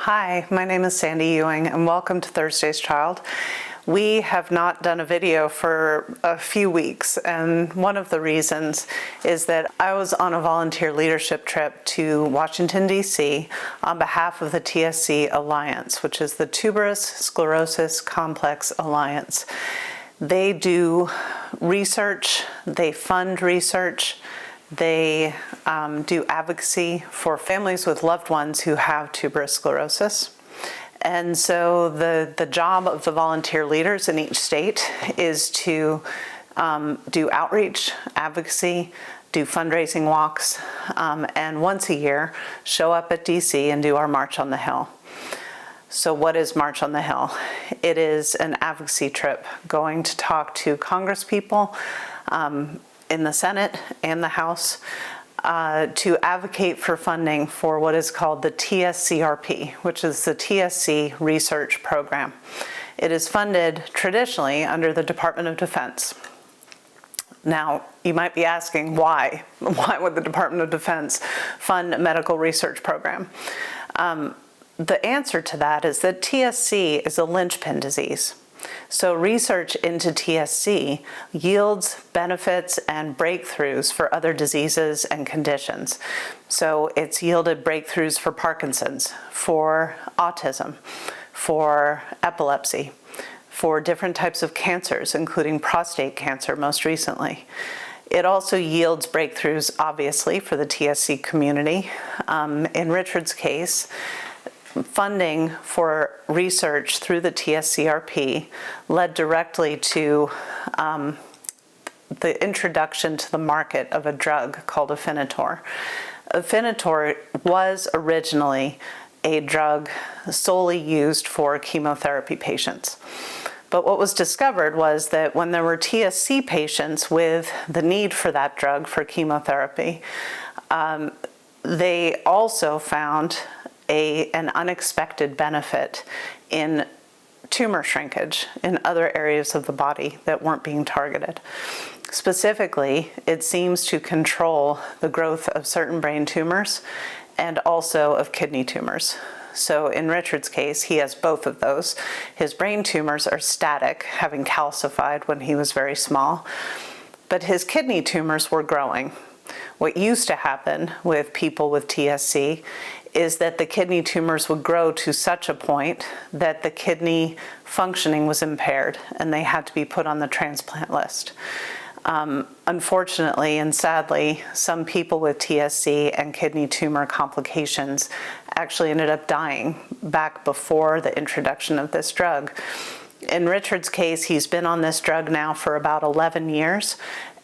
Hi, my name is Sandy Ewing and welcome to Thursday's Child. We have not done a video for a few weeks, and one of the reasons is that I was on a volunteer leadership trip to Washington D.C. on behalf of the TSC Alliance, which is the Tuberous Sclerosis Complex Alliance. They do research, they fund research, they do advocacy for families with loved ones who have tuberous sclerosis. And so the job of the volunteer leaders in each state is to do outreach, advocacy, do fundraising walks, and once a year show up at DC and do our March on the Hill. So what is March on the Hill? It is an advocacy trip going to talk to congresspeople in the Senate and the House to advocate for funding for what is called the TSCRP, which is the TSC Research Program. It is funded traditionally under the Department of Defense. Now, you might be asking why? Why would the Department of Defense fund a medical research program? The answer to that is that TSC is a linchpin disease. So research into TSC yields benefits and breakthroughs for other diseases and conditions. So it's yielded breakthroughs for Parkinson's, for autism, for epilepsy, for different types of cancers, including prostate cancer most recently. It also yields breakthroughs, obviously, for the TSC community. In Richard's case, funding for research through the TSCRP led directly to the introduction to the market of a drug called Afinitor. Afinitor was originally a drug solely used for chemotherapy patients. But what was discovered was that when there were TSC patients with the need for that drug for chemotherapy, they also found an unexpected benefit in tumor shrinkage in other areas of the body that weren't being targeted. Specifically, it seems to control the growth of certain brain tumors and also of kidney tumors. So in Richard's case, he has both of those. His brain tumors are static, having calcified when he was very small, but his kidney tumors were growing. What used to happen with people with TSC is that the kidney tumors would grow to such a point that the kidney functioning was impaired and they had to be put on the transplant list. Unfortunately and sadly, some people with TSC and kidney tumor complications actually ended up dying back before the introduction of this drug. In Richard's case, he's been on this drug now for about 11 years,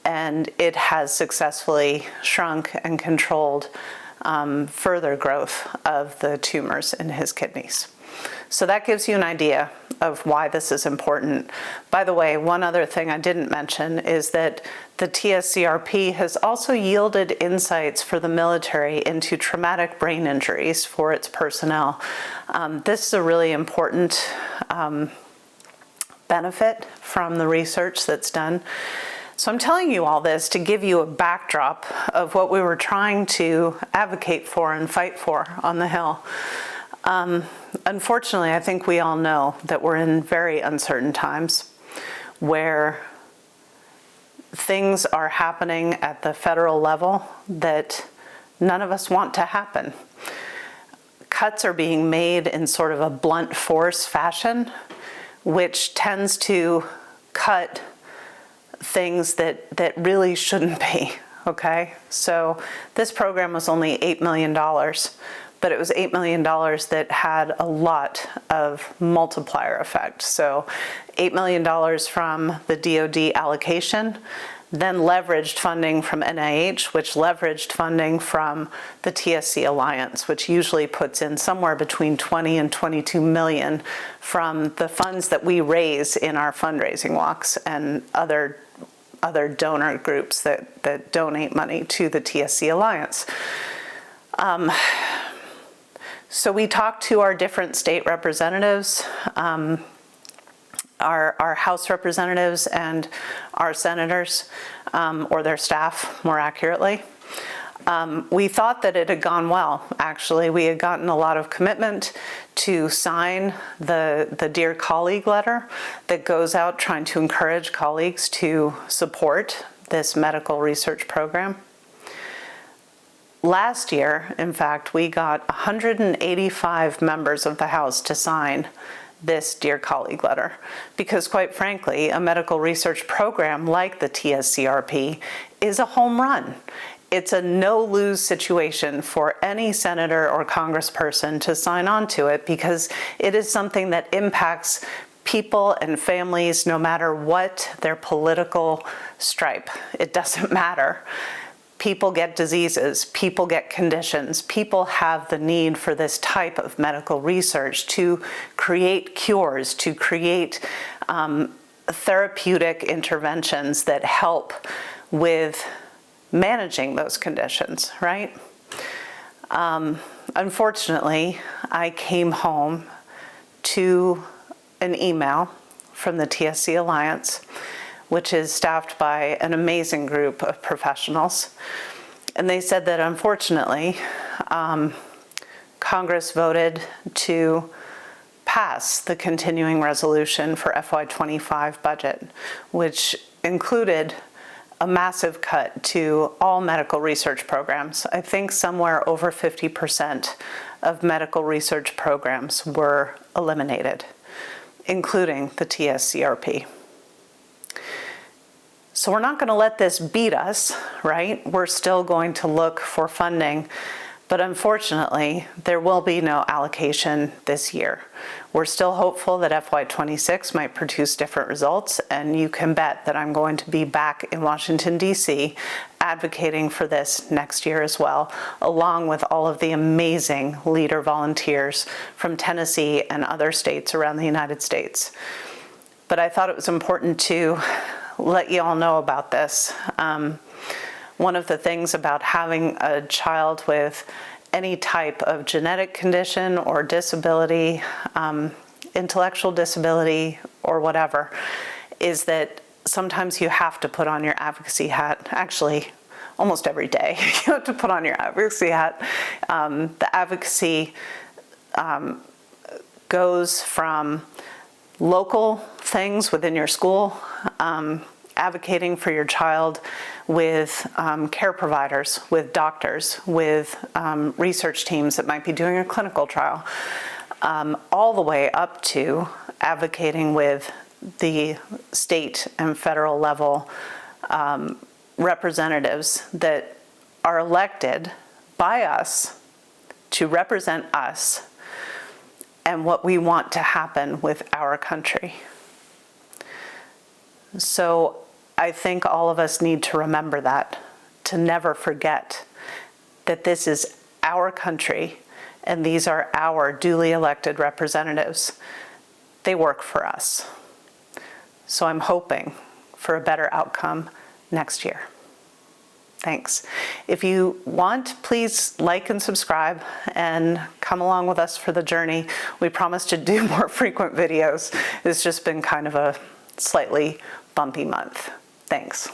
and it has successfully shrunk and controlled further growth of the tumors in his kidneys. So that gives you an idea of why this is important. By the way, one other thing I didn't mention is that the TSCRP has also yielded insights for the military into traumatic brain injuries for its personnel. This is a really important benefit from the research that's done. So I'm telling you all this to give you a backdrop of what we were trying to advocate for and fight for on the Hill. Unfortunately, I think we all know that we're in very uncertain times where things are happening at the federal level that none of us want to happen. Cuts are being made in sort of a blunt force fashion, which tends to cut things that really shouldn't be, okay? So this program was only $8 million, but it was $8 million that had a lot of multiplier effect. So $8 million from the DoD allocation, then leveraged funding from NIH, which leveraged funding from the TSC Alliance, which usually puts in somewhere between 20 and 22 million from the funds that we raise in our fundraising walks and other donor groups that donate money to the TSC Alliance. So we talked to our different state representatives, our House representatives and our senators, or their staff more accurately. We thought that it had gone well, actually. We had gotten a lot of commitment to sign the Dear Colleague letter that goes out trying to encourage colleagues to support this medical research program. Last year, in fact, we got 185 members of the House to sign this Dear Colleague letter because, quite frankly, a medical research program like the TSCRP is a home run. It's a no-lose situation for any senator or congressperson to sign on to it because it is something that impacts people and families no matter what their political stripe. It doesn't matter. People get diseases, people get conditions, people have the need for this type of medical research to create cures, to create therapeutic interventions that help with managing those conditions, right? Unfortunately, I came home to an email from the TSC Alliance, which is staffed by an amazing group of professionals. And they said that unfortunately, Congress voted to pass the continuing resolution for FY25 budget, which included a massive cut to all medical research programs. I think somewhere over 50% of medical research programs were eliminated, including the TSCRP. So we're not going to let this beat us, right? We're still going to look for funding, but unfortunately, there will be no allocation this year. We're still hopeful that FY26 might produce different results, and you can bet that I'm going to be back in Washington, D.C. advocating for this next year as well, along with all of the amazing leader volunteers from Tennessee and other states around the United States. But I thought it was important to let you all know about this. One of the things about having a child with any type of genetic condition or disability, intellectual disability or whatever, is that sometimes you have to put on your advocacy hat. Actually, almost every day you have to put on your advocacy hat. The advocacy goes from local things within your school, advocating for your child with care providers, with doctors, with research teams that might be doing a clinical trial, all the way up to advocating with the state and federal level representatives that are elected by us to represent us and what we want to happen with our country. So I think all of us need to remember that, to never forget that this is our country and these are our duly elected representatives. They work for us. So I'm hoping for a better outcome next year. Thanks. If you want, please like and subscribe and come along with us for the journey. We promise to do more frequent videos. It's just been kind of a slightly bumpy month. Thanks.